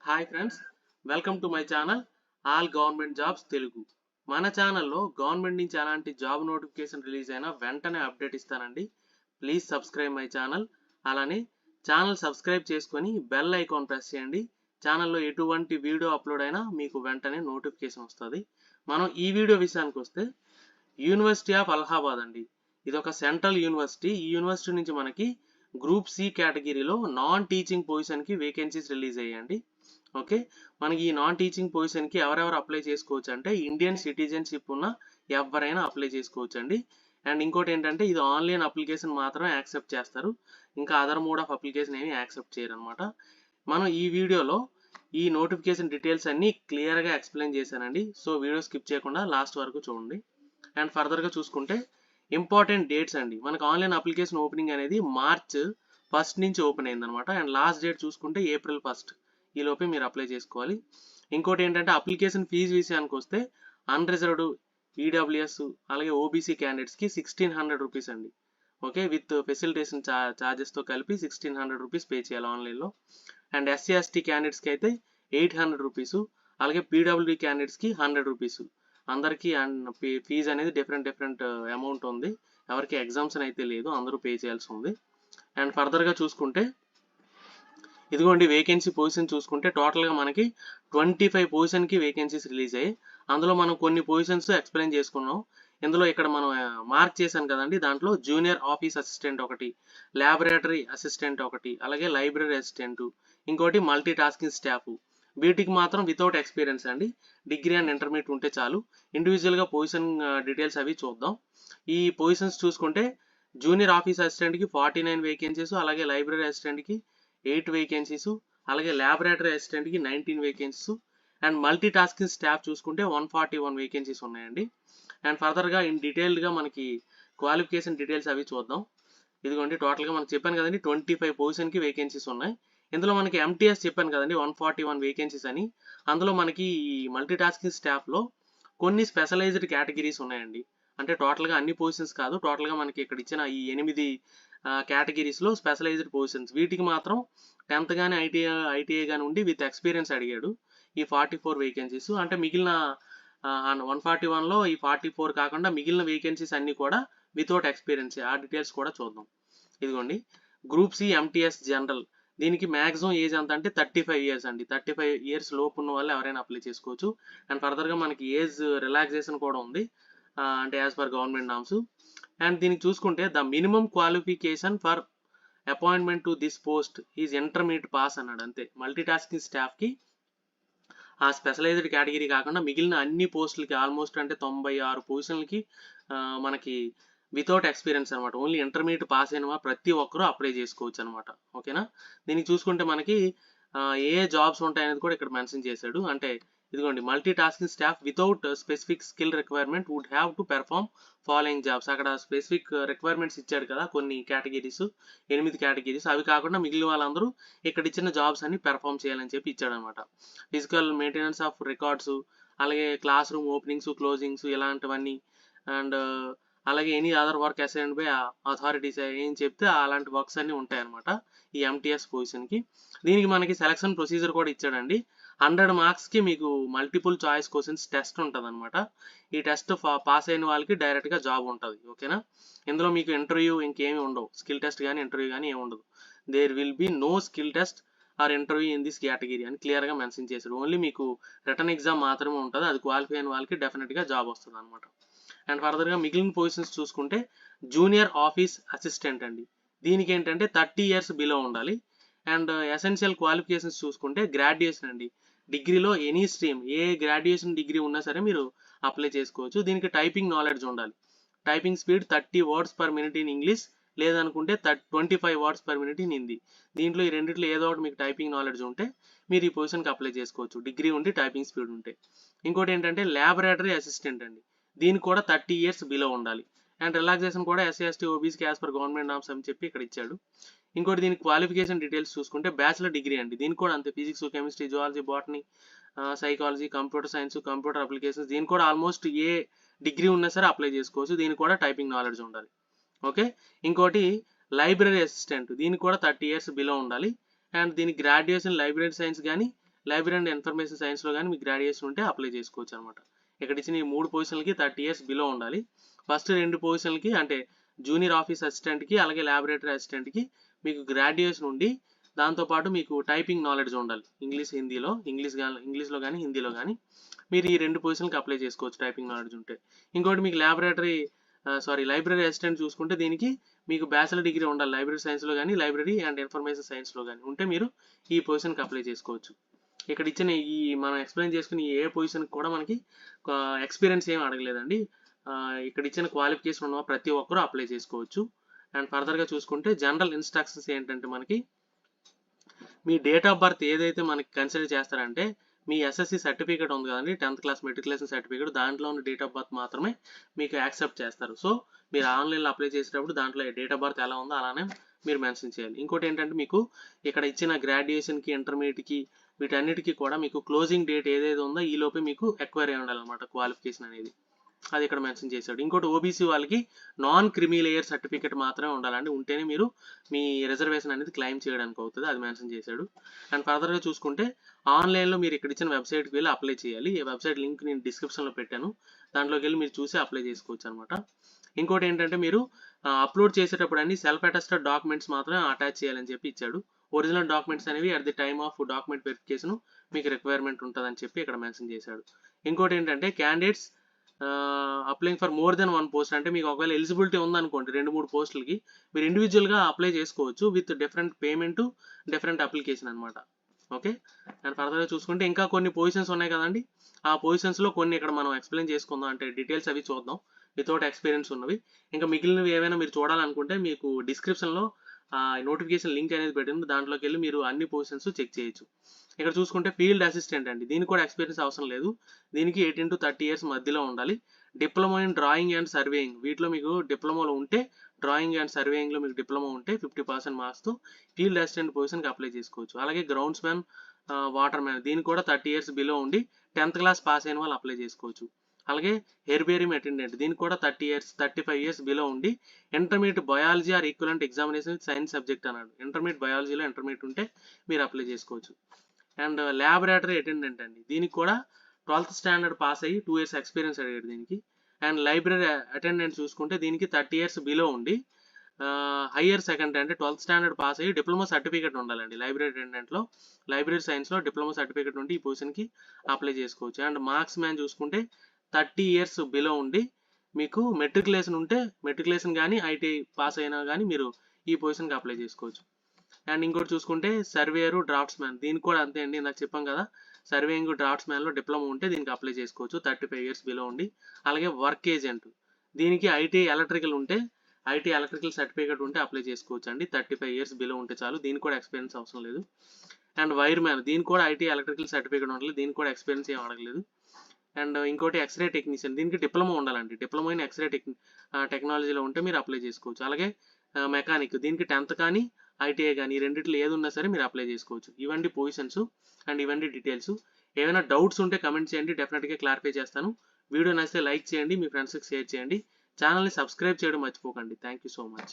Hi friends, welcome to my channel all government jobs Telugu. మన ఛానల్లో government నుంచి ఎలాంటి జాబ్ నోటిఫికేషన్ రిలీజ్ అయినా వెంటనే అప్డేట్ ఇస్తానండి. Please subscribe my channel. అలానే ఛానల్ సబ్స్క్రైబ్ చేసుకొని బెల్ ఐకాన్ ప్రెస్ చేయండి. ఛానల్లో ఎటువంటి వీడియో అప్లోడ్ అయినా మీకు వెంటనే నోటిఫికేషన్ వస్తుంది. మనం ఈ వీడియో విషయానికి వస్తే యూనివర్సిటీ ఆఫ్ అలహాబాద్ అండి. ఇది ఒక సెంట్రల్ యూనివర్సిటీ. ఈ యూనివర్సిటీ నుంచి మనకి గ్రూప్ సి కేటగిరీలో నాన్ టీచింగ్ పొజిషన్కి వేకెన్సీస్ రిలీజ్ అయ్యాయండి. ఓకే, మనకి ఈ నాన్ టీచింగ్ పొజిషన్కి ఎవరెవరు అప్లై చేసుకోవచ్చు అంటే ఇండియన్ సిటిజన్షిప్ ఉన్న ఎవరైనా అప్లై చేసుకోవచ్చు అండి. అండ్ ఇంకోటి ఏంటంటే ఇది ఆన్లైన్ అప్లికేషన్ మాత్రమే యాక్సెప్ట్ చేస్తారు, ఇంకా అదర్ మోడ్ ఆఫ్ అప్లికేషన్ ఏమి యాక్సెప్ట్ చేయరు అనమాట. మనం ఈ వీడియోలో ఈ నోటిఫికేషన్ డీటెయిల్స్ అన్ని క్లియర్గా ఎక్స్ప్లెయిన్ చేశానండి. సో వీడియో స్కిప్ చేయకుండా లాస్ట్ వరకు చూడండి. అండ్ ఫర్దర్గా చూసుకుంటే ఇంపార్టెంట్ డేట్స్ అండి. మనకు ఆన్లైన్ అప్లికేషన్ ఓపెనింగ్ అనేది మార్చ్ 1 నుంచి ఓపెన్ అయింది అనమాట. అండ్ లాస్ట్ డేట్ చూసుకుంటే ఏప్రిల్ 1 ఈ లోపే మీరు అప్లై చేసుకోవాలి. ఇంకోటి ఏంటంటే అప్లికేషన్ ఫీజు విషయానికి వస్తే అన్రిజర్వ్డ్, ఈడబ్ల్యూఎస్ అలాగే ఓబీసీ క్యాండిడేట్స్కి 1600 రూపీస్ అండి. ఓకే, విత్ ఫెసిలిటేషన్ ఛార్జెస్తో కలిపి 1600 రూపీస్ పే చేయాలి ఆన్లైన్లో. అండ్ ఎస్సీ ఎస్టీ క్యాండిడేట్స్కి అయితే 800 రూపీసు, అలాగే పీడబ్ల్యూడీ క్యాండిడేట్స్కి 100 రూపీసు. అందరికీ అండ్ ఫీజు అనేది డిఫరెంట్ అమౌంట్ ఉంది. ఎవరికి ఎగ్జామ్షన్ అయితే లేదు, అందరూ పే చేయాల్సి ఉంది. అండ్ ఫర్దర్గా చూసుకుంటే ఇదిగోండి వేకెన్సీ పొజిషన్ చూసుకుంటే టోటల్గా మనకి 25 పొజిషన్కి వేకెన్సీస్ రిలీజ్ అయ్యాయి. అందులో మనం కొన్ని పొజిషన్స్ ఎక్స్ప్లెయిన్ చేసుకున్నాం. ఇందులో ఇక్కడ మనం మార్క్ చేశాను కదండి, దాంట్లో జూనియర్ ఆఫీస్ అసిస్టెంట్ ఒకటి, ల్యాబొరేటరీ అసిస్టెంట్ ఒకటి, అలాగే లైబ్రరీ అసిస్టెంట్, ఇంకోటి మల్టీ టాస్కింగ్ స్టాఫ్. వీటికి మాత్రం వితౌట్ ఎక్స్పీరియన్స్ అండి, డిగ్రీ అండ్ ఇంటర్మీడియట్ ఉంటే చాలు. ఇండివిజువల్గా పొజిషన్ డీటెయిల్స్ అవి చూద్దాం. ఈ పొజిషన్స్ చూసుకుంటే జూనియర్ ఆఫీస్ అసిస్టెంట్కి 49 వేకెన్సీస్, అలాగే లైబ్రరీ అసిస్టెంట్కి 8 వేకెన్సీస్, అలాగే ల్యాబొరేటరీ అసిస్టెంట్కి 19 vacancies, and multi tasking staff చూసుకుంటే 141 వేకెన్సీస్ ఉన్నాయండి. అండ్ ఫర్దర్గా ఇన్ డీటెయిల్డ్గా మనకి క్వాలిఫికేషన్ డీటెయిల్స్ అవి చూద్దాం. ఇదిగోండి టోటల్గా మనకు చెప్పాను కదండి 25 పొజిషన్కి వేకెన్సీస్ ఉన్నాయి. ఇందులో మనకి ఎంటీఎస్ చెప్పాను కదండి 141 వేకెన్సీస్ అని. అందులో మనకి ఈ మల్టీ టాస్కింగ్ స్టాఫ్లో కొన్ని స్పెషలైజ్డ్ కేటగిరీస్ ఉన్నాయండి. అంటే టోటల్గా అన్ని పొజిషన్స్ కాదు, టోటల్గా మనకి ఇక్కడ ఇచ్చిన ఈ 8 కేటగిరీస్లో స్పెషలైజ్డ్ పొజిషన్స్. వీటికి మాత్రం 10th కానీ ఐటీఐ కానీ ఉండి విత్ ఎక్స్పీరియన్స్ అడిగాడు. ఈ 44 వేకెన్సీస్ అంటే మిగిలిన 141లో ఈ 44 కాకుండా మిగిలిన వేకెన్సీస్ అన్నీ కూడా వితౌట్ ఎక్స్పీరియన్స్. ఆ డీటెయిల్స్ కూడా చూద్దాం. ఇదిగోండి గ్రూప్ సి ఎంటీఎస్ జనరల్, దీనికి మ్యాక్సిమం ఏజ్ ఎంత అంటే 35 ఇయర్స్ అండి. 35 ఇయర్స్ లోపు ఉన్న వాళ్ళు ఎవరైనా అప్లై చేసుకోవచ్చు. అండ్ ఫర్దర్గా మనకి ఏజ్ రిలాక్సేషన్ కూడా ఉంది, అంటే as per government norms. And దీనికి చూసుకుంటే the minimum qualification for appointment to this post is intermediate pass అన్నాడు అంతే. మల్టీ టాస్కింగ్ స్టాఫ్కి ఆ స్పెషలైజ్డ్ కేటగిరీ కాకుండా మిగిలిన అన్ని పోస్టులకి ఆల్మోస్ట్ అంటే 96 పొజిషన్లకి మనకి వితౌట్ ఎక్స్పీరియన్స్ అనమాట. ఓన్లీ ఇంటర్మీడియట్ పాస్ అయిన ప్రతి ఒక్కరూ అప్లై చేసుకోవచ్చు అనమాట. ఓకేనా, దీనికి చూసుకుంటే మనకి ఏ జాబ్స్ ఉంటాయనేది కూడా ఇక్కడ మెన్షన్ చేశాడు. అంటే ఇదిగోండి multi tasking staff without specific skill requirement would have to perform following jobs. అక్కడ స్పెసిఫిక్ రిక్వైర్మెంట్స్ ఇచ్చాడు కదా, కొన్ని కేటగిరీస్, 8 కేటగిరీస్. అవి కాకుండా మిగిలిన వాళ్ళందరూ ఇక్కడ ఇచ్చిన జాబ్స్ అన్ని పెర్ఫామ్ చేయాలని చెప్పి ఇచ్చాడు అనమాట. ఫిజికల్ మెయింటెనెన్స్ ఆఫ్ రికార్డ్స్, అలాగే క్లాస్ రూమ్ ఓపెనింగ్స్ క్లోజింగ్స్ ఇలాంటివన్నీ, అండ్ అలాగే any other work assigned by authorities ఏం చెప్తే అలాంటి వర్క్స్ అన్నీ ఉంటాయన్నమాట ఈ ఎంటీఎస్ పొజిషన్కి. దీనికి మనకి సెలక్షన్ ప్రొసీజర్ కూడా ఇచ్చాడండి. 100 మార్క్స్కి మీకు మల్టిపుల్ చాయిస్ క్వశ్చన్స్ టెస్ట్ ఉంటుంది అనమాట. ఈ టెస్ట్ పాస్ అయిన వాళ్ళకి డైరెక్ట్గా జాబ్ ఉంటుంది. ఓకేనా, ఇందులో మీకు ఇంటర్వ్యూ ఇంకేమీ ఉండవు, స్కిల్ టెస్ట్ కానీ ఇంటర్వ్యూ కానీ ఏమి ఉండదు. There will be no skill test or interview in this category అని క్లియర్గా మెన్షన్ చేశాడు. ఓన్లీ మీకు రిటర్న్ ఎగ్జామ్ మాత్రమే ఉంటుంది, అది క్వాలిఫై అయిన వాళ్ళకి డెఫినెట్గా జాబ్ వస్తుంది అనమాట. అండ్ ఫర్దర్గా మిగిలిన పొజిషన్స్ చూసుకుంటే జూనియర్ ఆఫీస్ అసిస్టెంట్ అండి. దీనికి ఏంటంటే 30 ఇయర్స్ బిలో ఉండాలి. అండ్ ఎసెన్షియల్ క్వాలిఫికేషన్స్ చూసుకుంటే గ్రాడ్యుయేషన్ అండి. డిగ్రీలో ఎనీ స్ట్రీమ్, ఏ గ్రాడ్యుయేషన్ డిగ్రీ ఉన్నా సరే మీరు అప్లై చేసుకోవచ్చు. దీనికి టైపింగ్ నాలెడ్జ్ ఉండాలి. Typing speed 30 words per minute in English, లేదనుకుంటే 25 words per minute in Hindi. దీంట్లో ఈ రెండిట్లో ఏదో ఒకటి మీకు టైపింగ్ నాలెడ్జ్ ఉంటే మీరు ఈ పొజిషన్కి అప్లై చేసుకోవచ్చు, డిగ్రీ ఉండి టైపింగ్ స్పీడ్ ఉంటే. ఇంకోటి ఏంటంటే ల్యాబొరేటరీ అసిస్టెంట్ అండి. దీనికి కూడా 30 ఇయర్స్ బిలో ఉండాలి. అండ్ రిలాక్సేషన్ కూడా ఎస్సీ ఎస్టీ ఓబీసీకి యాజ్ పర్ గవర్నమెంట్ నామ్స్ అని చెప్పి ఇక్కడ ఇచ్చాడు. ఇంకోటి దీనికి క్వాలిఫికేషన్ డీటెయిల్స్ చూసుకుంటే బ్యాచిలర్ డిగ్రీ అండి. దీనికి కూడా అంతే, physics, chemistry, zoology, botany, psychology, computer science, computer applications, దీనికి కూడా ఆల్మోస్ట్ ఏ డిగ్రీ ఉన్నా సరే అప్లై చేసుకోవచ్చు. దీనికి కూడా టైపింగ్ నాలెడ్జ్ ఉండాలి. ఓకే, ఇంకోటి లైబ్రరీ అసిస్టెంట్, దీనికి కూడా 30 ఇయర్స్ బిలో ఉండాలి. అండ్ దీనికి గ్రాడ్యుయేషన్ లైబ్రరీ సైన్స్ కానీ లైబ్రరీ అండ్ ఇన్ఫర్మేషన్ సైన్స్లో కానీ మీకు గ్రాడ్యుయేషన్ ఉంటే అప్లై చేసుకోవచ్చు అనమాట. ఇక్కడ ఇచ్చిన ఈ 3 పొజిషన్లకి 30 years బిలో ఉండాలి. ఫస్ట్ 2 పొజిషన్లకి అంటే జూనియర్ ఆఫీస్ అసిస్టెంట్కి అలాగే ల్యాబొరేటరీ అసిస్టెంట్కి మీకు గ్రాడ్యుయేషన్ ఉండి దాంతోపాటు మీకు టైపింగ్ నాలెడ్జ్ ఉండాలి. ఇంగ్లీష్లో కానీ హిందీలో కానీ మీరు ఈ 2 పొజిషన్లకి అప్లై చేసుకోవచ్చు టైపింగ్ నాలెడ్జ్ ఉంటే. ఇంకోటి మీకు లైబ్రరీ అసిస్టెంట్ చూసుకుంటే దీనికి మీకు బ్యాచిలర్ డిగ్రీ ఉండాలి. లైబ్రరీ సైన్స్లో కానీ లైబ్రరీ అండ్ ఇన్ఫర్మేషన్ సైన్స్లో కానీ ఉంటే మీరు ఈ పొజిషన్కి అప్లై చేసుకోవచ్చు. ఇక్కడ ఇచ్చిన ఈ మనం ఎక్స్ప్లెయిన్ చేసుకుని ఏ పొజిషన్కి కూడా మనకి ఎక్స్పీరియన్స్ ఏమి అడగలేదండి. ఇక్కడ ఇచ్చిన క్వాలిఫికేషన్ ఉన్న ప్రతి ఒక్కరూ అప్లై చేసుకోవచ్చు. అండ్ ఫర్దర్గా చూసుకుంటే జనరల్ ఇన్స్ట్రక్షన్స్ ఏంటంటే మనకి మీ డేట్ ఆఫ్ బర్త్ ఏదైతే మనకి కన్సిడర్ చేస్తారంటే మీ ఎస్ఎస్సి సర్టిఫికేట్ ఉంది కదండి, 10th క్లాస్ మెట్రికులేషన్ సర్టిఫికేట్, దాంట్లో ఉన్న డేట్ ఆఫ్ బర్త్ మాత్రమే మీకు యాక్సెప్ట్ చేస్తారు. సో మీరు ఆన్లైన్లో అప్లై చేసేటప్పుడు దాంట్లో డేట్ ఆఫ్ బర్త్ ఎలా ఉందో అలానే మీరు మెన్షన్ చేయాలి. ఇంకోటి ఏంటంటే మీకు ఇక్కడ ఇచ్చిన గ్రాడ్యుయేషన్కి ఇంటర్మీడియట్కి వీటన్నిటికీ కూడా మీకు క్లోజింగ్ డేట్ ఏదైతే ఉందో ఈ లోపే మీకు ఎక్వైర్ అయి ఉండాలన్నమాట క్వాలిఫికేషన్ అనేది. అది ఇక్కడ మెన్షన్ చేశాడు. ఇంకోటి ఓబీసీ వాళ్ళకి నాన్ క్రిమీ లేయర్ సర్టిఫికేట్ మాత్రమే ఉండాలండి, ఉంటేనే మీరు మీ రిజర్వేషన్ అనేది క్లెయిమ్ చేయడానికి అవుతుంది. అది మెన్షన్ చేశాడు. అండ్ ఫర్దర్గా చూసుకుంటే ఆన్లైన్లో మీరు ఇక్కడ ఇచ్చిన వెబ్సైట్కి వెళ్ళి అప్లై చేయాలి. ఈ వెబ్సైట్ లింక్ నేను డిస్క్రిప్షన్లో పెట్టాను, దాంట్లోకి వెళ్ళి మీరు చూసి అప్లై చేసుకోవచ్చు అనమాట. ఇంకోటి ఏంటంటే మీరు అప్లోడ్ చేసేటప్పుడు అన్ని సెల్ఫ్ అటెస్టెడ్ డాక్యుమెంట్స్ మాత్రమే అటాచ్ చేయాలని చెప్పి ఇచ్చాడు. ఒరిజినల్ డాక్యుమెంట్స్ అనేవి at the time of document verification మీకు రిక్వైర్మెంట్ ఉంటుందని చెప్పి ఇక్కడ మెన్షన్ చేశాడు. ఇంకోటి ఏంటంటే candidates applying for more than 1 post అంటే మీకు ఒకవేళ ఎలిజిబిలిటీ ఉందనుకోండి 2-3 పోస్టులకి మీరు ఇండివిజువల్గా అప్లై చేసుకోవచ్చు with different payment different application అనమాట. ఓకే. అండ్ ఫర్దర్గా చూసుకుంటే ఇంకా కొన్ని పొజిషన్స్ ఉన్నాయి కదండి, ఆ పొజిషన్స్లో కొన్ని ఇక్కడ మనం ఎక్స్ప్లెయిన్ చేసుకుందాం, అంటే డీటెయిల్స్ అవి చూద్దాం వితౌట్ ఎక్స్పీరియన్స్ ఉన్నవి. ఇంకా మిగిలినవి ఏమైనా మీరు చూడాలనుకుంటే మీకు డిస్క్రిప్షన్లో నోటిఫికేషన్ లింక్ అనేది పెట్టింది, దాంట్లోకి వెళ్ళి మీరు అన్ని పొజిషన్స్ చెక్ చేయొచ్చు. ఇక్కడ చూసుకుంటే ఫీల్డ్ అసిస్టెంట్ అండి, దీనికి కూడా ఎక్స్పీరియన్స్ అవసరం లేదు. దీనికి 18 to 30 years మధ్యలో ఉండాలి. Diploma in drawing and surveying, వీటిలో మీకు డిప్లొమాలో ఉంటే డ్రాయింగ్ అండ్ సర్వేయింగ్లో మీకు డిప్లొమా ఉంటే 50% మార్క్స్తో ఫీల్డ్ అసిస్టెంట్ పొజిషన్కి అప్లై చేసుకోవచ్చు. అలాగే గ్రౌండ్స్ మ్యాన్, వాటర్ మ్యాన్, దీనికి కూడా 30 years బిలో ఉండి 10th క్లాస్ పాస్ అయిన వాళ్ళు అప్లై చేసుకోవచ్చు. అలాగే హెర్బేరియం అటెండెంట్, దీనికి కూడా 35 years బిలో ఉండి intermediate biology are equivalent examination science subject అన్నాడు. ఇంటర్మీడియట్ బయాలజీలో ఇంటర్మీడియట్ ఉంటే మీరు అప్లై చేసుకోవచ్చు. అండ్ ల్యాబొరేటరీ అటెండెంట్ అండి, దీనికి కూడా 12th standard పాస్ అయ్యి 2 years ఎక్స్పీరియన్స్ అడిగాడు దీనికి. అండ్ లైబ్రరీ అటెండెంట్ చూసుకుంటే దీనికి 30 years బిలో ఉండి హయ్యర్ సెకండరీ అంటే 12th standard పాస్ అయ్యి డిప్లొమా సర్టిఫికేట్ ఉండాలండి. లైబ్రరీ అటెండెంట్లో లైబ్రరీ సైన్స్లో డిప్లొమా సర్టిఫికేట్ ఉండి ఈ పొజిషన్కి అప్లై చేసుకోవచ్చు. అండ్ మార్క్స్ మ్యాన్ చూసుకుంటే 30 years బిలో ఉండి మీకు మెట్రికులేషన్ ఉంటే మెట్రికులేషన్ కానీ ఐటీఐ పాస్ అయినా కానీ మీరు ఈ పొజిషన్కి అప్లై చేసుకోవచ్చు. అండ్ ఇంకోటి చూసుకుంటే సర్వేయరు డ్రాఫ్ట్స్ మ్యాన్, దీనికి కూడా అంతే అండి, నాకు చెప్పాం కదా సర్వేయింగ్ డ్రాఫ్ట్స్ మ్యాన్లో డిప్లొమా ఉంటే దీనికి అప్లై చేసుకోవచ్చు 35 years బిలో ఉండి. అలాగే వర్క్ ఏజెంట్, దీనికి ఐటీఐ ఎలక్ట్రికల్ ఉంటే ఐటీఐ ఎలక్ట్రికల్ సర్టిఫికేట్ ఉంటే అప్లై చేసుకోవచ్చు అండి, 35 years బిలో ఉంటే చాలు, దీనికి కూడా ఎక్స్పీరియన్స్ అవసరం లేదు. అండ్ వైర్ మ్యాన్, దీనికి కూడా ఐటీఐ ఎలక్ట్రికల్ సర్టిఫికేట్ ఉండాలి, దీనికి కూడా ఎక్స్పీరియన్స్ ఏం అడగలేదు. అండ్ ఇంకోటి ఎక్స్రే టెక్నీషియన్, దీనికి డిప్లొమా ఉండాలండి, డిప్లొమా ఇన్ ఎక్స్రే టెక్నాలజీలో ఉంటే మీరు అప్లై చేసుకోవచ్చు. అలాగే మెకానిక్, దీనికి 10th కానీ ఐటీఐ కానీ ఈ రెండిట్లో ఏది ఉన్నా సరే మీరు అప్లై చేసుకోవచ్చు. ఇవన్నీ పొజిషన్స్ అండ్ ఇవన్నీ డీటెయిల్స్. ఏమైనా డౌట్స్ ఉంటే కమెంట్ చేయండి, డెఫినెట్గా క్లారిఫై చేస్తాను. వీడియో నచ్చితే లైక్ చేయండి, మీ ఫ్రెండ్స్కి షేర్ చేయండి, ఛానల్ని సబ్స్క్రైబ్ చేయడం మర్చిపోకండి. Thank you so much.